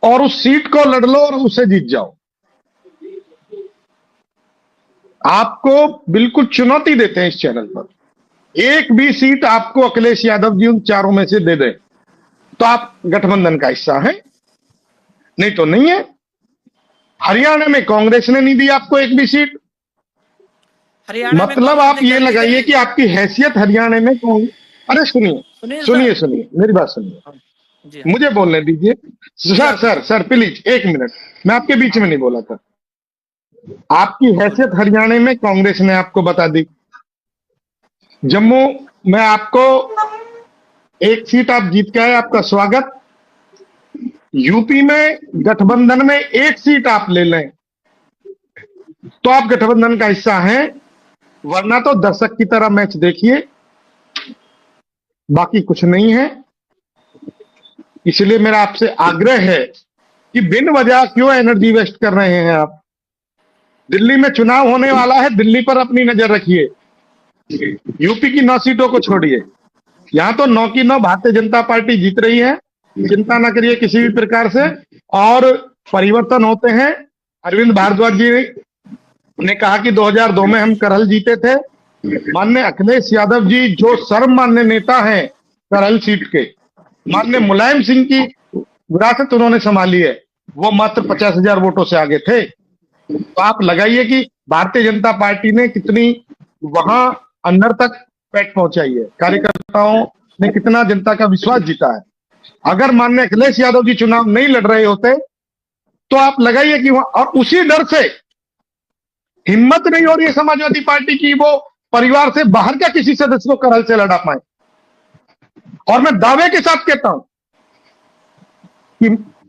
और उस सीट को लड़ लो और उसे जीत जाओ। आपको बिल्कुल चुनौती देते हैं इस चैनल पर। एक भी सीट आपको अखिलेश यादव जी उन चारों में से दे दे तो आप गठबंधन का हिस्सा हैं, नहीं तो नहीं है। हरियाणा में कांग्रेस ने नहीं दी आपको एक भी सीट। मतलब आप ये लगाइए कि आपकी हैसियत हरियाणा में कौन। अरे सुनिए मेरी बात सुनिए, मुझे बोलने दीजिए। सर प्लीज एक मिनट, मैं आपके बीच में नहीं बोला था। आपकी हैसियत हरियाणा में कांग्रेस ने आपको बता दी। जम्मू में आपको एक सीट आप जीत के आए, आपका स्वागत। यूपी में गठबंधन में एक सीट आप ले लें तो आप गठबंधन का हिस्सा हैं, वरना तो दर्शक की तरह मैच देखिए, बाकी कुछ नहीं है। इसलिए मेरा आपसे आग्रह है कि बिन वजह क्यों एनर्जी वेस्ट कर रहे हैं आप। दिल्ली में चुनाव होने वाला है, दिल्ली पर अपनी नजर रखिए। यूपी की 9 सीटों को छोड़िए, यहां तो 9 की 9 भारतीय जनता पार्टी जीत रही है। चिंता ना करिए किसी भी प्रकार से, और परिवर्तन होते हैं। अरविंद भारद्वाज जी ने कहा कि 2002 में हम करहल जीते थे। माननीय अखिलेश यादव जी जो सर्वमान्य नेता हैं करहल सीट के, माननीय मुलायम सिंह की विरासत उन्होंने संभाली है, वो मात्र 50,000 वोटों से आगे थे। तो आप लगाइए कि भारतीय जनता पार्टी ने कितनी वहां अंदर तक पैठ पहुंचाई है, कार्यकर्ताओं ने कितना जनता का विश्वास जीता है। अगर माननीय अखिलेश यादव जी चुनाव नहीं लड़ रहे होते तो आप लगाइए कि वहां, और उसी डर से हिम्मत नहीं हो रही है समाजवादी पार्टी की वो परिवार से बाहर का किसी सदस्य को करहल से लड़ा पाए। और मैं दावे के साथ कहता हूं कि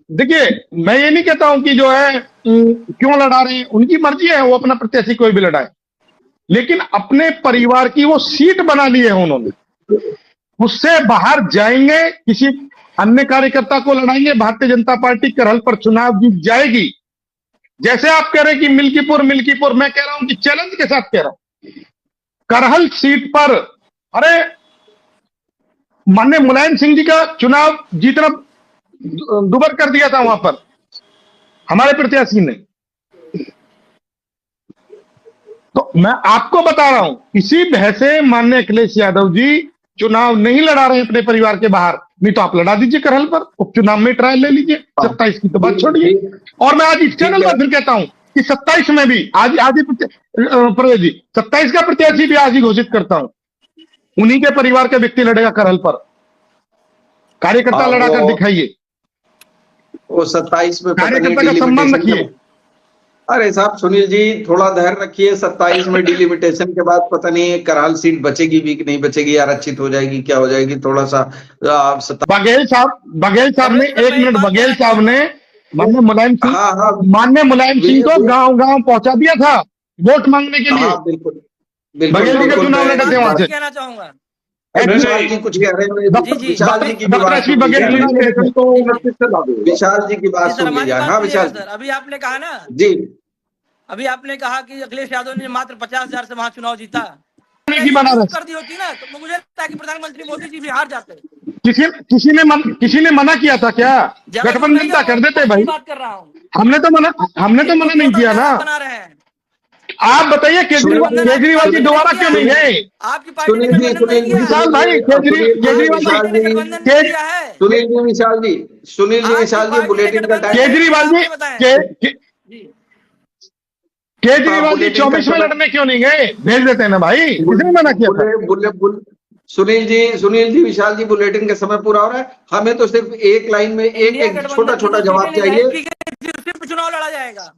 देखिए, मैं ये नहीं कहता हूं कि जो है क्यों लड़ा रहे हैं, उनकी मर्जी है, वो अपना प्रत्याशी कोई भी लड़ाए, लेकिन अपने परिवार की वो सीट बना ली है उन्होंने, उससे बाहर जाएंगे, किसी अन्य कार्यकर्ता को लड़ाएंगे, भारतीय जनता पार्टी करहल पर चुनाव जीत जाएगी। जैसे आप कह रहे हैं कि मिल्कीपुर, मैं कह रहा हूं कि चैलेंज के साथ कह रहा हूं, करहल सीट पर, अरे माननीय मुलायम सिंह जी का चुनाव जीतना दुबर कर दिया था वहां पर हमारे प्रत्याशी ने। तो मैं आपको बता रहा हूं, इसी भय से माननीय अखिलेश यादव जी चुनाव नहीं लड़ा रहे अपने परिवार के बाहर। नहीं तो आप लड़ा दीजिए करहल पर, उपचुनाव में ट्रायल ले लीजिए। 27 की तो बात छोड़िए। और मैं आज इस चैनल पर फिर कहता हूं कि 27 में भी आज ही प्रवेश जी 27 का प्रत्याशी भी आज ही घोषित करता हूं, उन्हीं के परिवार का व्यक्ति लड़ेगा करहल पर। कार्यकर्ता लड़ाकर दिखाइए, वो 27 में कार्यकर्ता का सम्मान रखिए। अरे साहब सुनील जी, थोड़ा धैर्य रखिए। 27 में डिलिमिटेशन के बाद पता नहीं करहल सीट बचेगी भी कि नहीं बचेगी, आरक्षित हो जाएगी, क्या हो जाएगी, थोड़ा सा बघेल साहब ने 1 मिनट, बघेल साहब ने माननीय मुलायम सिंह को गांव पहुंचा दिया था वोट मांगने के लिए। बिल्कुल बघेल जी का चुनाव लड़े थे वहां से। कहना चाहूंगा विशाल जी कुछ कह रहे हैं, विशाल जी की बात सुन लीजिए। हाँ विशाल सर, अभी आपने कहा ना जी, अभी आपने कहा कि अखिलेश यादव ने मात्र 50,000 से वहां चुनाव जीता। कर दी होती ना तो मुझे लगता है कि प्रधानमंत्री मोदी जी भी हार जाते। किसी ने मना किया था क्या? गठबंधन का कर देते भाई। बात कर रहा हूँ, हमने तो मना नहीं किया ना। बना रहे हैं। आप बताइए केजरीवाल जी दोबारा क्यों नहीं गए? आपकी पार्टी ने विशाल भाई, सुनील जी विशाल जी बुलेटिन का टाइम। केजरीवाल जी 24 में लड़ने क्यों नहीं गए? भेज देते हैं ना भाई, किसने मना किया था? सुनील जी विशाल जी बुलेटिन का समय पूरा हो रहा है। हमें तो सिर्फ एक लाइन में एक छोटा जवाब चाहिए। चुनाव लड़ा जाएगा।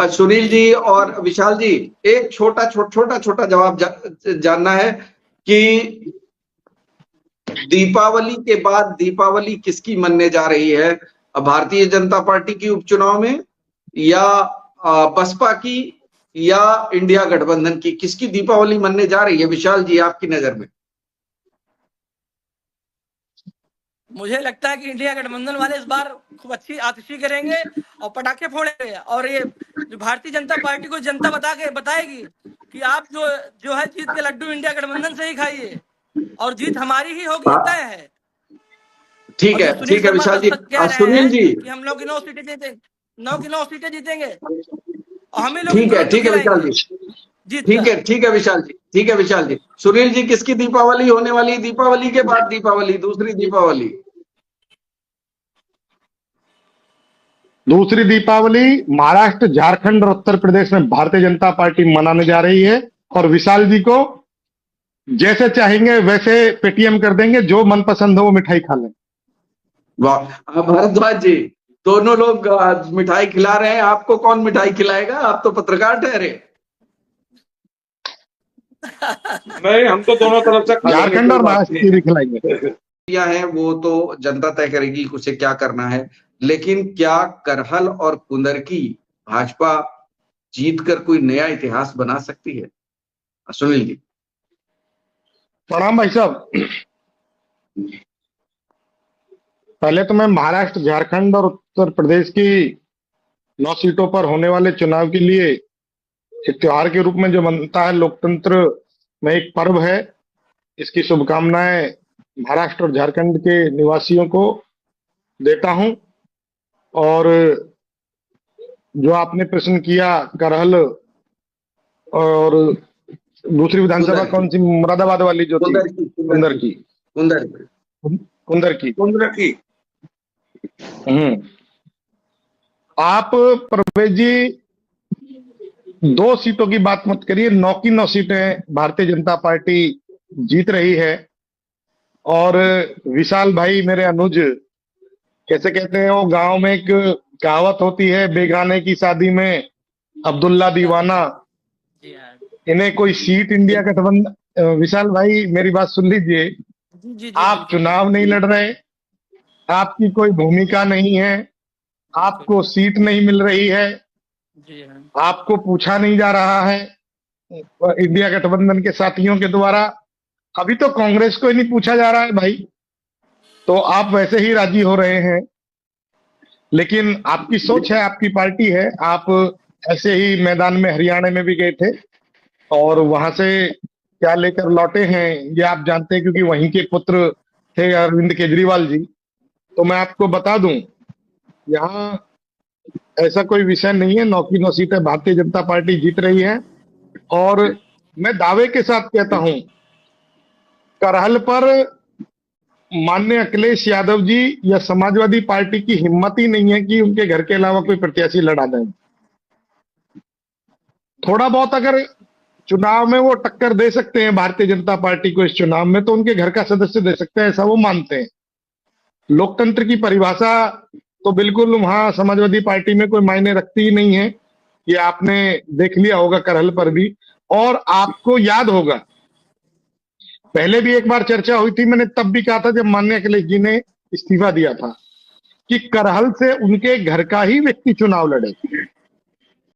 सुनील जी और विशाल जी, एक छोटा जवाब जानना है कि दीपावली के बाद दीपावली किसकी मनने जा रही है? भारतीय जनता पार्टी की उपचुनाव में, या बसपा की, या इंडिया गठबंधन की? किसकी दीपावली मनने जा रही है विशाल जी आपकी नजर में? मुझे लगता है कि इंडिया गठबंधन वाले इस बार खूब अच्छी आतिशी करेंगे और पटाखे फोड़ेंगे, और ये जो भारतीय जनता पार्टी को जनता बताएगी कि आप जो है जीत के लड्डू इंडिया गठबंधन से ही खाइए और जीत हमारी ही होगी, तय है। ठीक और जो है, सुनील ठीक है शर्मा विशाल तब जी। तक कह रहे सुनील हैं जी, कि हम लोग की 9 सीटें जीतेंगे, 9 की 9 सीटें जीतेंगे और हम ही लोग ठीक इनको है, लड्डू ठीक है विशाल खिलाएंगे जी, जीत ठीक कर। है, ठीक है विशाल जी, ठीक है विशाल जी। सुनील जी, किसकी दीपावली होने वाली? दीपावली के बाद दीपावली, दूसरी दीपावली। दूसरी दीपावली महाराष्ट्र, झारखंड और उत्तर प्रदेश में भारतीय जनता पार्टी मनाने जा रही है। और विशाल जी को जैसे चाहेंगे वैसे पेटीएम कर देंगे, जो मनपसंद हो वो मिठाई खा लें। वाह भारद्वाज जी, दोनों लोग मिठाई खिला रहे हैं, आपको कौन मिठाई खिलाएगा? आप तो पत्रकार ठहरे। नहीं, हम तो दोनों तरफ से खा लेंगे, झारखंड कोई और बात महाराष्ट्र नहीं। की भी खिलाएंगे। क्या है वो तो जनता तय करेगी उसे क्या करना है, लेकिन क्या करहल और कुंदरकी भाजपा जीतकर कोई नया इतिहास बना सकती है? सुनील जी। प्रणाम भाई साहब। पहले तो मैं महाराष्ट्र, झारखंड और उत्तर प्रदेश की 9 सीटों पर होने वाले चुनाव के लिए एक त्योहार के रूप में जो बनता है, लोकतंत्र में एक पर्व है, इसकी शुभकामनाएं महाराष्ट्र और झारखंड के निवासियों को देता हूं। और जो आपने प्रश्न किया, करहल और दूसरी विधानसभा कौन सी, मुरादाबाद वाली जो थी, कुंदर की, कुंदर कुंदर की। कुंदरकी। आप परवेज जी 2 सीटों की बात मत करिए, 9 की 9 सीटें भारतीय जनता पार्टी जीत रही है। और विशाल भाई मेरे अनुज, कैसे कहते हैं वो गांव में एक कहावत होती है, बेगाने की शादी में अब्दुल्ला दीवाना। जी हाँ। इन्हें कोई सीट इंडिया गठबंधन, विशाल भाई मेरी बात सुन लीजिए, जी जी आप बिल्कुल। चुनाव नहीं लड़ रहे, आपकी कोई भूमिका नहीं है, आपको सीट नहीं मिल रही है, जी हाँ। आपको पूछा नहीं जा रहा है इंडिया गठबंधन के साथियों के द्वारा। अभी तो कांग्रेस को ही नहीं पूछा जा रहा है भाई, तो आप वैसे ही राजी हो रहे हैं। लेकिन आपकी सोच है, आपकी पार्टी है। आप ऐसे ही मैदान में हरियाणा में भी गए थे और वहां से क्या लेकर लौटे हैं ये आप जानते हैं, क्योंकि वहीं के पुत्र थे अरविंद केजरीवाल जी। तो मैं आपको बता दूं, यहाँ ऐसा कोई विषय नहीं है, 9 की 9 सीटें भारतीय जनता पार्टी जीत रही है। और मैं दावे के साथ कहता हूं, करहल पर माननीय अखिलेश यादव जी या समाजवादी पार्टी की हिम्मत ही नहीं है कि उनके घर के अलावा कोई प्रत्याशी लड़ा दें। थोड़ा बहुत अगर चुनाव में वो टक्कर दे सकते हैं भारतीय जनता पार्टी को इस चुनाव में, तो उनके घर का सदस्य दे सकते हैं, ऐसा वो मानते हैं। लोकतंत्र की परिभाषा तो बिल्कुल वहां समाजवादी पार्टी में कोई मायने रखती ही नहीं है, ये आपने देख लिया होगा करहल पर भी। और आपको याद होगा, पहले भी एक बार चर्चा हुई थी, मैंने तब भी कहा था जब माननीय अखिलेश जी ने इस्तीफा दिया था, कि करहल से उनके घर का ही व्यक्ति चुनाव लड़े।